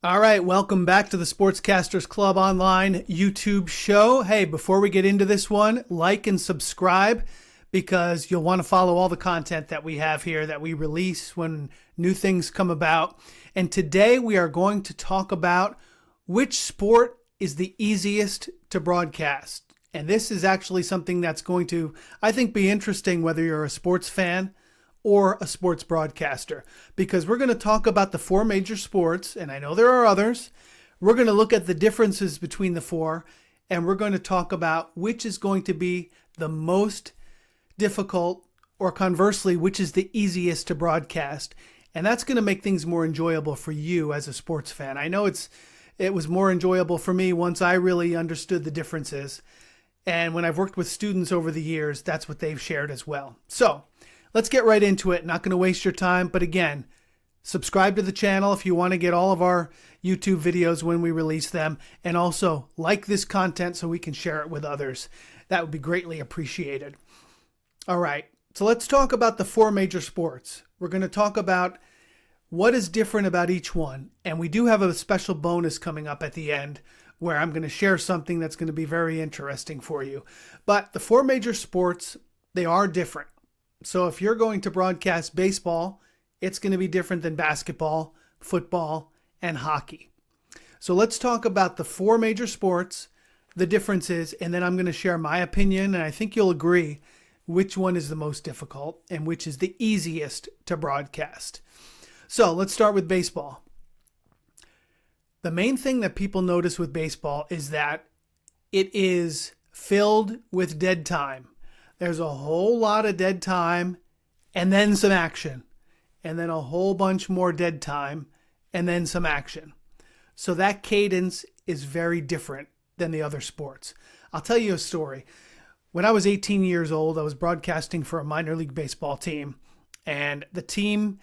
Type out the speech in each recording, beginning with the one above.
All right, welcome back to the Sportscasters Club online YouTube show. Hey, before we get into this one, like and subscribe because you'll want to follow all the content that we have here that we release when new things come about. And today we are going to talk about which sport is the easiest to broadcast. And this is actually something that's going to, I think, be interesting whether you're a sports fan or a sports broadcaster, because we're going to talk about the four major sports, and I know there are others. We're going to look at the differences between the four, and we're going to talk about which is going to be the most difficult, or conversely, which is the easiest to broadcast. And that's going to make things more enjoyable for you as a sports fan. I know it was more enjoyable for me once I really understood the differences. And when I've worked with students over the years, that's what they've shared as well. So let's get right into it. Not going to waste your time, but again, subscribe to the channel if you want to get all of our YouTube videos when we release them, and also like this content so we can share it with others. That would be greatly appreciated. All right, so let's talk about the four major sports. We're going to talk about what is different about each one, and we do have a special bonus coming up at the end where I'm going to share something that's going to be very interesting for you. But the four major sports, they are different. So if you're going to broadcast baseball, it's going to be different than basketball, football, and hockey. So let's talk about the four major sports, the differences, and then I'm going to share my opinion, and I think you'll agree which one is the most difficult and which is the easiest to broadcast. So let's start with baseball. The main thing that people notice with baseball is that it is filled with dead time. There's a whole lot of dead time and then some action, and then a whole bunch more dead time and then some action. So that cadence is very different than the other sports. I'll tell you a story. When I was 18 years old, I was broadcasting for a minor league baseball team, and the team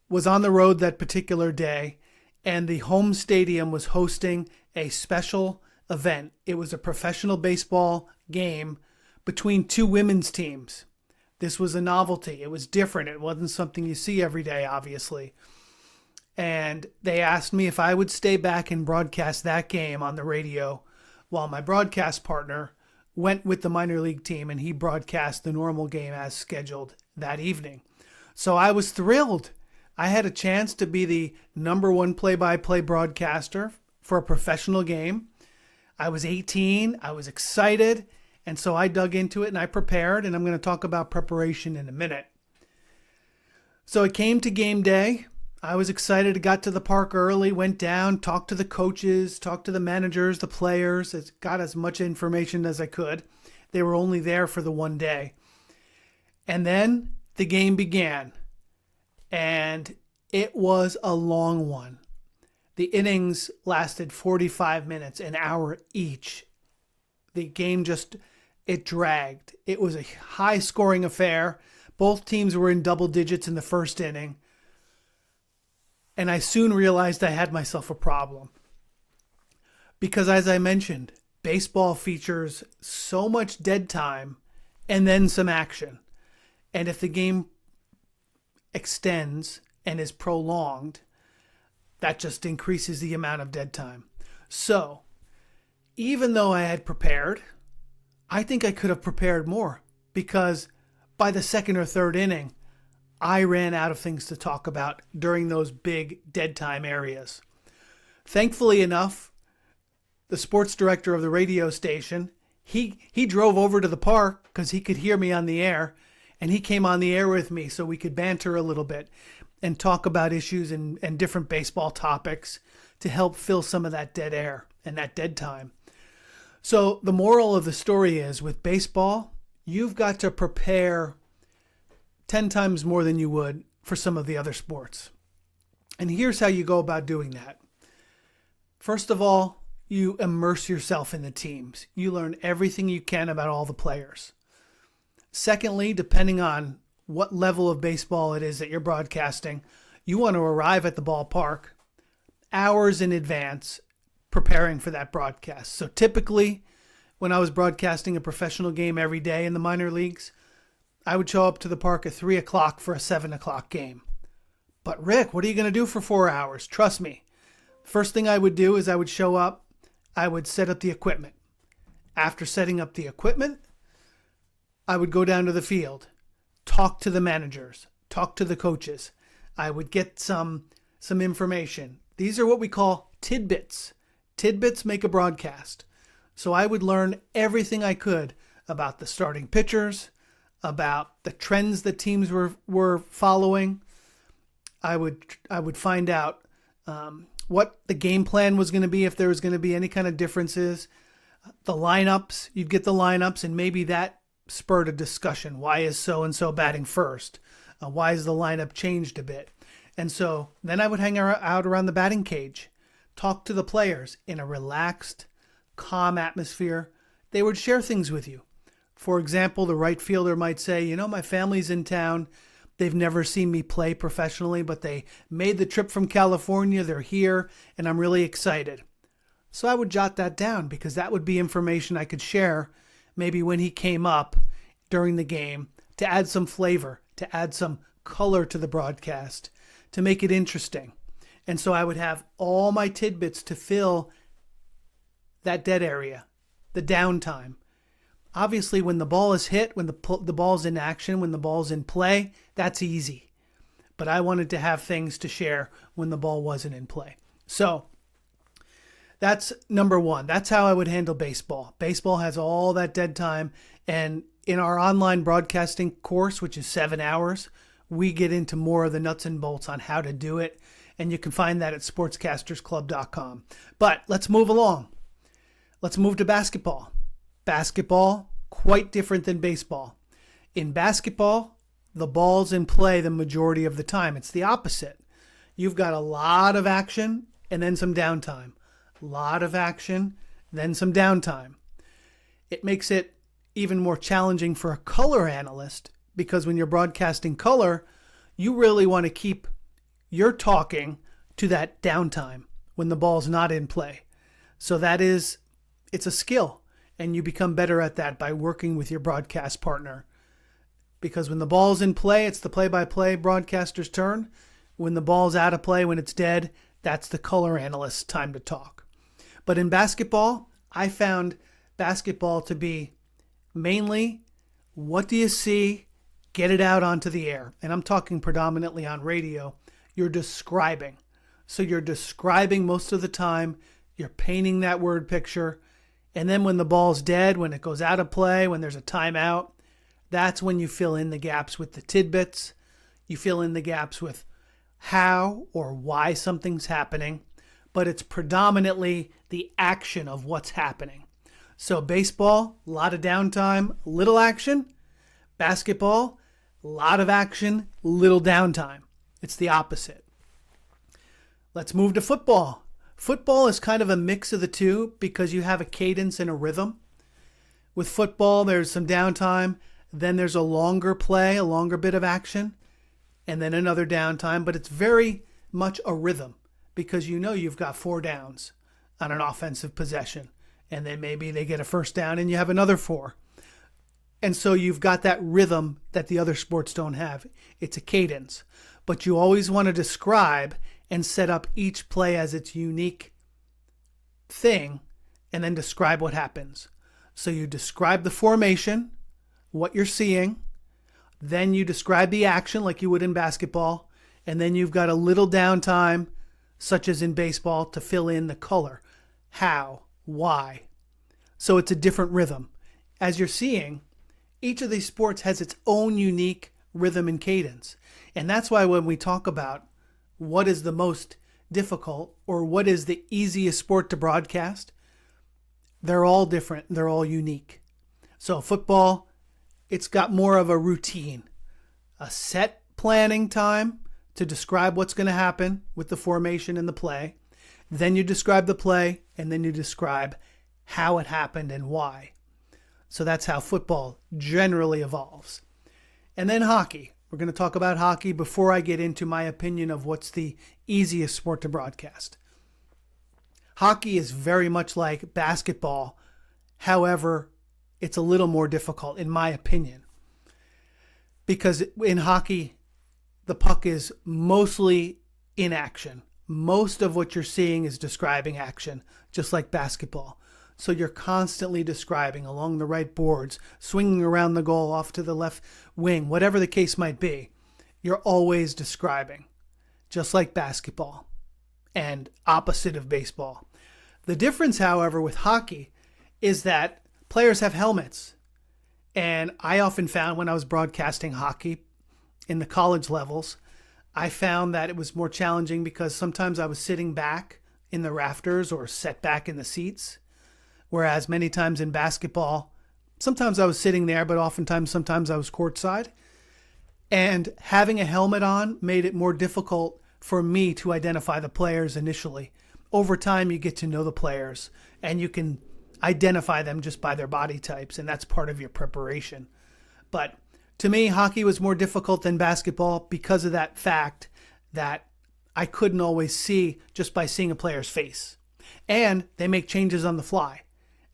was on the road that particular day, and the home stadium was hosting a special event. It was a professional baseball game between two women's teams. This was a novelty. It was different. It wasn't something you see every day, obviously. And they asked me if I would stay back and broadcast that game on the radio while my broadcast partner went with the minor league team and he broadcast the normal game as scheduled that evening. So I was thrilled. I had a chance to be the number one play-by-play broadcaster for a professional game. I was 18. I was excited. And so I dug into it and I prepared, and I'm going to talk about preparation in a minute. So it came to game day. I was excited. I got to the park early, went down, talked to the coaches, talked to the managers, the players, got as much information as I could. They were only there for the one day. And then the game began, and it was a long one. The innings lasted 45 minutes, an hour each. The game it dragged. It was a high-scoring affair. Both teams were in double digits in the first inning. And I soon realized I had myself a problem. Because as I mentioned, baseball features so much dead time and then some action. And if the game extends and is prolonged, that just increases the amount of dead time. So, even though I had prepared, I think I could have prepared more, because by the second or third inning, I ran out of things to talk about during those big dead time areas. Thankfully enough, the sports director of the radio station, he drove over to the park because he could hear me on the air, and he came on the air with me so we could banter a little bit and talk about issues and different baseball topics to help fill some of that dead air and that dead time. So the moral of the story is, with baseball, you've got to prepare 10 times more than you would for some of the other sports. And here's how you go about doing that. First of all, you immerse yourself in the teams. You learn everything you can about all the players. Secondly, depending on what level of baseball it is that you're broadcasting, you want to arrive at the ballpark hours in advance preparing for that broadcast. So typically, when I was broadcasting a professional game every day in the minor leagues, I would show up to the park at 3 o'clock for a 7 o'clock game. But Rick, what are you going to do for 4 hours? Trust me, First thing I would do is I would show up, I would set up the equipment. After setting up the equipment, I would go down to the field, talk to the managers, talk to the coaches. I would get some information. These are what we call tidbits. Tidbits make a broadcast. So I would learn everything I could about the starting pitchers, about the trends that teams were following. I would find out what the game plan was going to be, if there was going to be any kind of differences. The lineups, you'd get the lineups, and maybe that spurred a discussion. Why is so-and-so batting first? Why is the lineup changed a bit? And so then I would hang out around the batting cage, talk to the players in a relaxed, calm atmosphere. They would share things with you. For example, the right fielder might say, my family's in town. They've never seen me play professionally, but they made the trip from California. They're here, and I'm really excited. So I would jot that down because that would be information I could share maybe when he came up during the game to add some flavor, to add some color to the broadcast, to make it interesting. And so I would have all my tidbits to fill that dead area, the downtime. Obviously, when the ball is hit, when the ball's in action, when the ball's in play, that's easy. But I wanted to have things to share when the ball wasn't in play. So that's number one. That's how I would handle baseball. Baseball has all that dead time. And in our online broadcasting course, which is 7 hours, we get into more of the nuts and bolts on how to do it. And you can find that at sportscastersclub.com. But let's move along. Let's move to basketball. Basketball, quite different than baseball. In basketball, the ball's in play the majority of the time. It's the opposite. You've got a lot of action and then some downtime. A lot of action, then some downtime. It makes it even more challenging for a color analyst because when you're broadcasting color, you really want to keep your talking to that downtime when the ball's not in play. So it's a skill. And you become better at that by working with your broadcast partner. Because when the ball's in play, it's the play-by-play broadcaster's turn. When the ball's out of play, when it's dead, that's the color analyst's time to talk. But in basketball, I found basketball to be mainly, what do you see? Get it out onto the air. And I'm talking predominantly on radio. You're describing. So you're describing most of the time. You're painting that word picture. And then when the ball's dead, when it goes out of play, when there's a timeout, that's when you fill in the gaps with the tidbits. You fill in the gaps with how or why something's happening. But it's predominantly the action of what's happening. So baseball, a lot of downtime, little action. Basketball, a lot of action, little downtime. It's the opposite. Let's move to football. Football is kind of a mix of the two because you have a cadence and a rhythm. With football, there's some downtime, then there's a longer play, a longer bit of action, and then another downtime, but it's very much a rhythm because you've got 4 downs on an offensive possession, and then maybe they get a first down and you have another 4. And so you've got that rhythm that the other sports don't have. It's a cadence, but you always want to describe and set up each play as its unique thing, and then describe what happens. So you describe the formation, what you're seeing, then you describe the action like you would in basketball, and then you've got a little downtime, such as in baseball, to fill in the color. How, why. So it's a different rhythm. As you're seeing, each of these sports has its own unique rhythm and cadence. And that's why when we talk about what is the most difficult or what is the easiest sport to broadcast, they're all different. They're all unique. So football, it's got more of a routine, a set planning time to describe what's going to happen with the formation and the play. Then you describe the play, and then you describe how it happened and why. So that's how football generally evolves. And then hockey. We're going to talk about hockey before I get into my opinion of what's the easiest sport to broadcast. Hockey is very much like basketball. However, it's a little more difficult, in my opinion. Because in hockey, the puck is mostly in action. most of what you're seeing is describing action, just like basketball. So you're constantly describing along the right boards, swinging around the goal off to the left wing, whatever the case might be. You're always describing, just like basketball, and opposite of baseball. The difference, however, with hockey is that players have helmets. And I often found when I was broadcasting hockey in the college levels, I found that it was more challenging because sometimes I was sitting back in the rafters or set back in the seats. Whereas many times in basketball, sometimes I was sitting there, but sometimes I was courtside. And having a helmet on made it more difficult for me to identify the players initially. Over time, you get to know the players and you can identify them just by their body types, and that's part of your preparation. But to me, hockey was more difficult than basketball because of that fact that I couldn't always see just by seeing a player's face. And they make changes on the fly.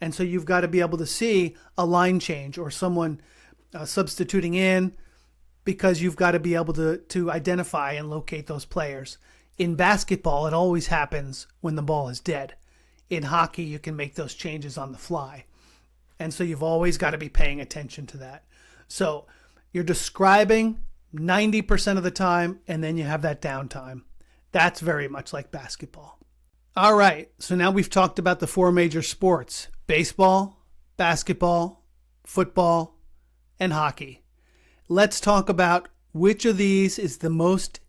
And so you've got to be able to see a line change or someone substituting in, because you've got to be able to identify and locate those players. In basketball, it always happens when the ball is dead. In hockey, you can make those changes on the fly. And so you've always got to be paying attention to that. So you're describing 90% of the time, and then you have that downtime. That's very much like basketball. All right, so now we've talked about the four major sports: baseball, basketball, football, and hockey. Let's talk about which of these is the most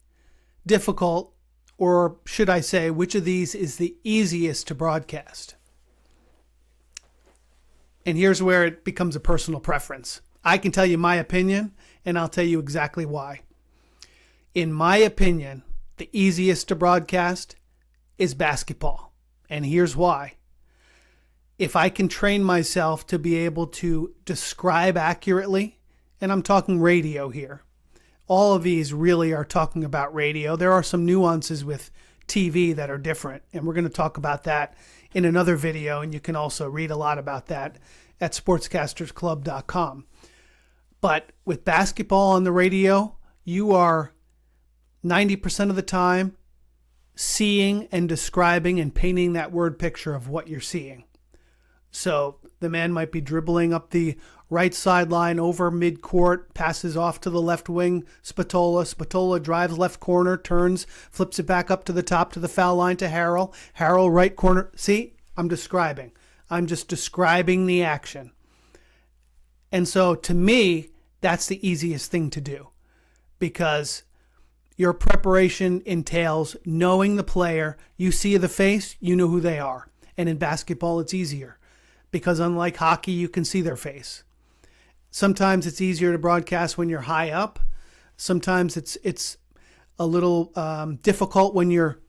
difficult, or should I say, which of these is the easiest to broadcast. And here's where it becomes a personal preference. I can tell you my opinion, and I'll tell you exactly why. In my opinion, the easiest to broadcast is basketball. And here's why. If I can train myself to be able to describe accurately, and I'm talking radio here. All of these really are talking about radio. There are some nuances with TV that are different, and we're going to talk about that in another video, and you can also read a lot about that at sportscastersclub.com. But with basketball on the radio, you are 90% of the time seeing and describing and painting that word picture of what you're seeing. So the man might be dribbling up the right sideline over midcourt, passes off to the left wing, Spatola. Spatola drives left corner, turns, flips it back up to the top to the foul line to Harrell. Harrell right corner. See, I'm describing. I'm just describing the action. And so to me, that's the easiest thing to do, because your preparation entails knowing the player. You see the face, you know who they are. And in basketball, it's easier because unlike hockey, you can see their face. Sometimes it's easier to broadcast when you're high up. Sometimes it's a little difficult when you're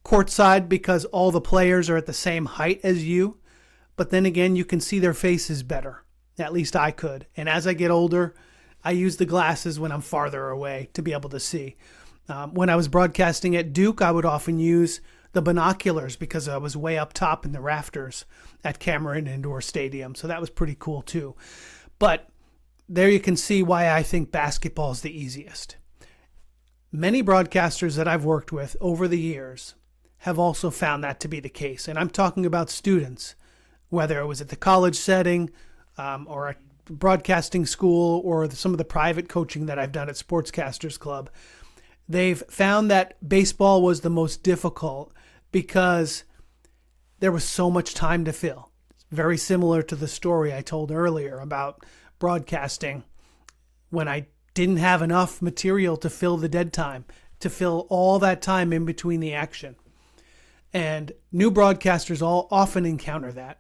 courtside because all the players are at the same height as you. But then again, you can see their faces better. At least I could. And as I get older, I use the glasses when I'm farther away to be able to see. When I was broadcasting at Duke, I would often use the binoculars because I was way up top in the rafters at Cameron Indoor Stadium. So that was pretty cool too. But there you can see why I think basketball is the easiest. Many broadcasters that I've worked with over the years have also found that to be the case. And I'm talking about students, whether it was at the college setting or at broadcasting school or some of the private coaching that I've done at Sportscasters Club. They've found that baseball was the most difficult because there was so much time to fill. It's very similar to the story I told earlier about broadcasting when I didn't have enough material to fill the dead time, to fill all that time in between the action. And new broadcasters often encounter that.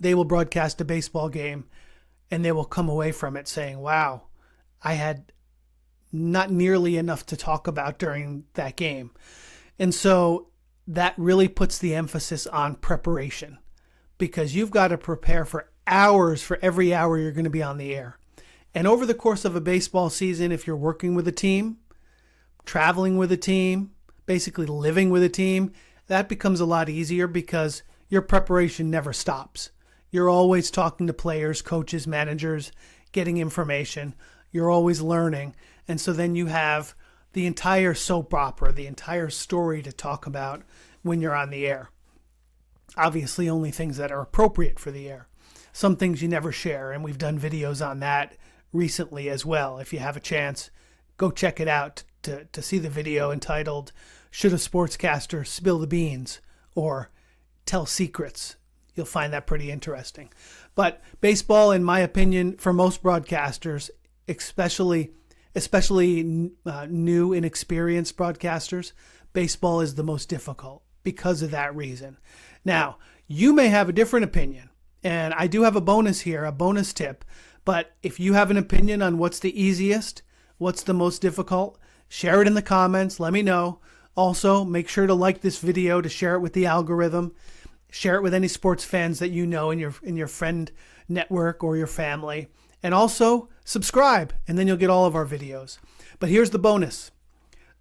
They will broadcast a baseball game and they will come away from it saying, wow, I had not nearly enough to talk about during that game. And so that really puts the emphasis on preparation, because you've got to prepare for hours for every hour you're going to be on the air. And over the course of a baseball season, if you're working with a team, traveling with a team, basically living with a team, that becomes a lot easier because your preparation never stops. You're always talking to players, coaches, managers, getting information. You're always learning. And so then you have the entire soap opera, the entire story to talk about when you're on the air. Obviously, only things that are appropriate for the air. Some things you never share, and we've done videos on that recently as well. If you have a chance, go check it out to see the video entitled, Should a Sportscaster Spill the Beans? Or Tell Secrets. You'll find that pretty interesting. But baseball, in my opinion, for most broadcasters, especially new, inexperienced broadcasters, baseball is the most difficult because of that reason. Now, you may have a different opinion, and I do have a bonus here, a bonus tip. But if you have an opinion on what's the easiest, what's the most difficult, share it in the comments. Let me know. Also, make sure to like this video to share it with the algorithm. Share it with any sports fans that you know in your friend network or your family. And also, subscribe, and then you'll get all of our videos. But here's the bonus.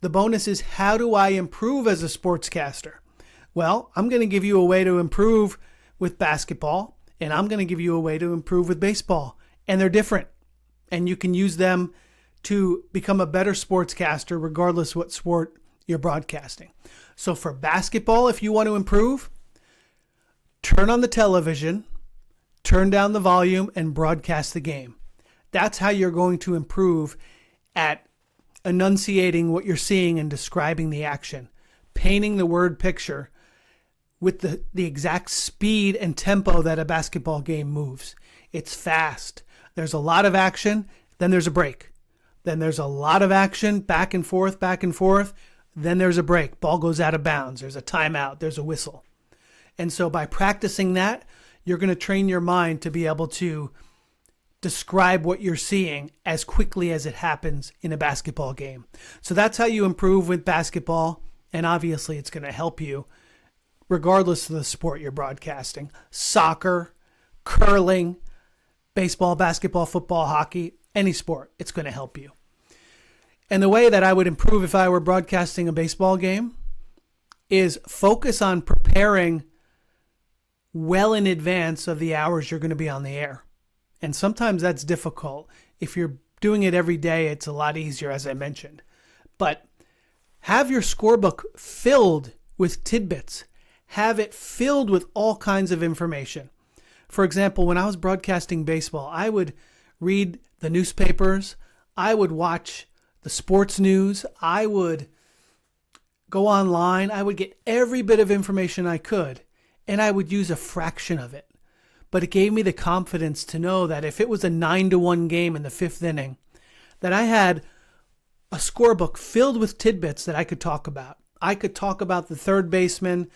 The bonus is, how do I improve as a sportscaster? Well, I'm going to give you a way to improve with basketball, and I'm going to give you a way to improve with baseball. And they're different. And you can use them to become a better sportscaster regardless what sport you're broadcasting. So for basketball, if you want to improve, turn on the television, turn down the volume, and broadcast the game. That's how you're going to improve at enunciating what you're seeing and describing the action, painting the word picture with the exact speed and tempo that a basketball game moves. It's fast. There's a lot of action, then there's a break. Then there's a lot of action, back and forth, then there's a break. Ball goes out of bounds. There's a timeout. There's a whistle. And so by practicing that, you're going to train your mind to be able to describe what you're seeing as quickly as it happens in a basketball game. So that's how you improve with basketball. And obviously it's going to help you regardless of the sport you're broadcasting. Soccer, curling, baseball, basketball, football, hockey, any sport, it's going to help you. And the way that I would improve if I were broadcasting a baseball game is focus on preparing well in advance of the hours you're going to be on the air. And sometimes that's difficult. If you're doing it every day, it's a lot easier, as I mentioned. But have your scorebook filled with tidbits. Have it filled with all kinds of information. For example, when I was broadcasting baseball, I would read the newspapers. I would watch the sports news. I would go online. I would get every bit of information I could, and I would use a fraction of it. But it gave me the confidence to know that if it was a 9-1 game in the 5th inning, that I had a scorebook filled with tidbits that I could talk about. I could talk about the third baseman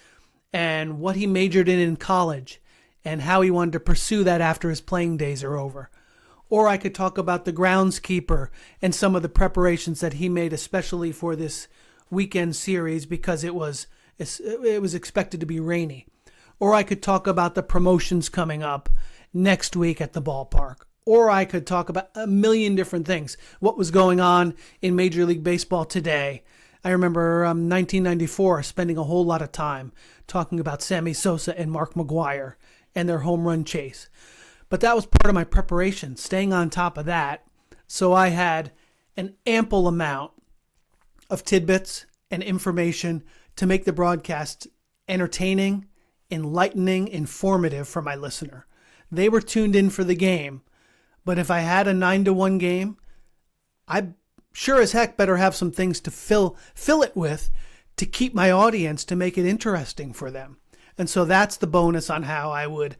and what he majored in college and how he wanted to pursue that after his playing days are over. Or I could talk about the groundskeeper and some of the preparations that he made especially for this weekend series because it was expected to be rainy. Or I could talk about the promotions coming up next week at the ballpark. Or I could talk about a million different things. What was going on in Major League Baseball today. I remember 1994 spending a whole lot of time talking about Sammy Sosa and Mark McGwire and their home run chase. But that was part of my preparation, staying on top of that. So I had an ample amount of tidbits and information to make the broadcast entertaining, enlightening, informative for my listener. They were tuned in for the game. But if I had a 9-1 game, I sure as heck better have some things to fill it with to keep my audience, to make it interesting for them. And so that's the bonus on how I would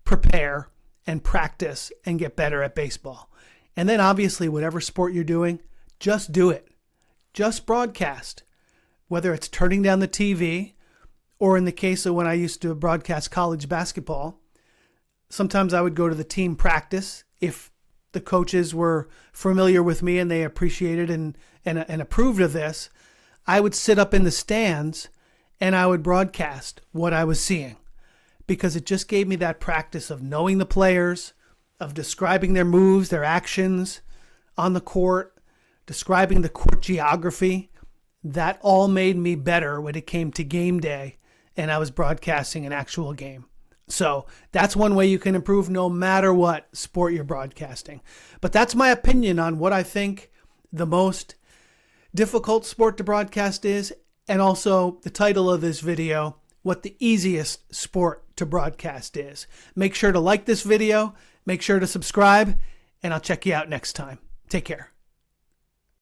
prepare and practice and get better at baseball. And then obviously whatever sport you're doing, just do it. Just broadcast. Whether it's turning down the TV, or in the case of when I used to broadcast college basketball, sometimes I would go to the team practice if the coaches were familiar with me and they appreciated and approved of this. I would sit up in the stands and I would broadcast what I was seeing, because it just gave me that practice of knowing the players, of describing their moves, their actions on the court, describing the court geography. That all made me better when it came to game day and I was broadcasting an actual game. So that's one way you can improve no matter what sport you're broadcasting. But that's my opinion on what I think the most difficult sport to broadcast is, and also the title of this video, what the easiest sport to broadcast is. Make sure to like this video, make sure to subscribe, and I'll check you out next time. Take care.